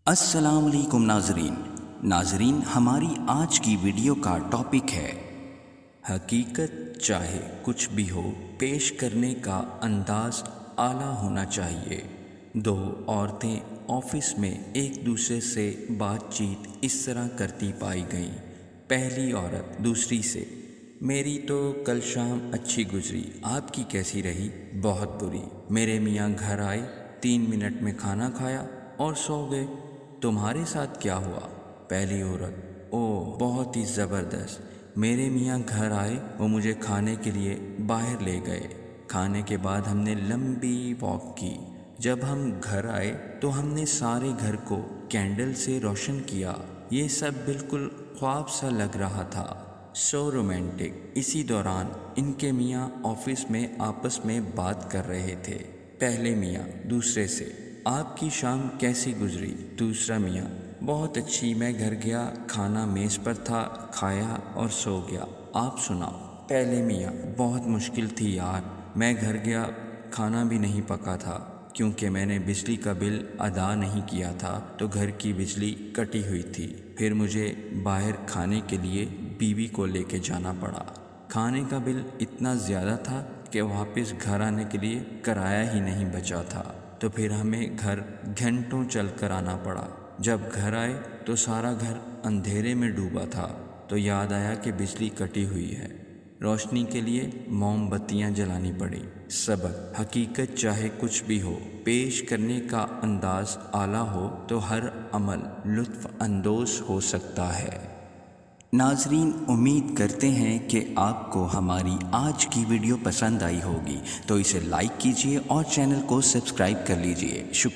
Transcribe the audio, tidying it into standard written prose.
السلام علیکم ناظرین ہماری آج کی ویڈیو کا ٹاپک ہے حقیقت چاہے کچھ بھی ہو پیش کرنے کا انداز اعلیٰ ہونا چاہیے۔ دو عورتیں آفس میں ایک دوسرے سے بات چیت اس طرح کرتی پائی گئیں۔ پہلی عورت دوسری سے: میری تو کل شام اچھی گزری، آپ کی کیسی رہی؟ بہت بری، میرے میاں گھر آئے، 3 منٹ میں کھانا کھایا اور سو گئے۔ تمہارے ساتھ کیا ہوا؟ پہلی عورت: اوہ بہت ہی زبردست، میرے میاں گھر آئے، وہ مجھے کھانے کے لیے باہر لے گئے، کھانے کے بعد ہم نے لمبی واک کی، جب ہم گھر آئے تو ہم نے سارے گھر کو کینڈل سے روشن کیا، یہ سب بالکل خواب سا لگ رہا تھا، سو رومانٹک۔ اسی دوران ان کے میاں آفس میں آپس میں بات کر رہے تھے۔ پہلے میاں دوسرے سے: آپ کی شام کیسی گزری؟ دوسرا میاں: بہت اچھی، میں گھر گیا، کھانا میز پر تھا، کھایا اور سو گیا، آپ سناؤ؟ پہلے میاں: بہت مشکل تھی یار، میں گھر گیا، کھانا بھی نہیں پکا تھا، کیونکہ میں نے بجلی کا بل ادا نہیں کیا تھا تو گھر کی بجلی کٹی ہوئی تھی، پھر مجھے باہر کھانے کے لیے بیوی کو لے کے جانا پڑا، کھانے کا بل اتنا زیادہ تھا کہ واپس گھر آنے کے لیے کرایہ ہی نہیں بچا تھا، تو پھر ہمیں گھر گھنٹوں چل کر آنا پڑا، جب گھر آئے تو سارا گھر اندھیرے میں ڈوبا تھا، تو یاد آیا کہ بجلی کٹی ہوئی ہے، روشنی کے لیے موم بتیاں جلانی پڑی۔ سبق: حقیقت چاہے کچھ بھی ہو پیش کرنے کا انداز اعلیٰ ہو تو ہر عمل لطف اندوز ہو سکتا ہے۔ ناظرین، امید کرتے ہیں کہ آپ کو ہماری آج کی ویڈیو پسند آئی ہوگی، تو اسے لائک کیجیے اور چینل کو سبسکرائب کر لیجیے۔ شکریہ۔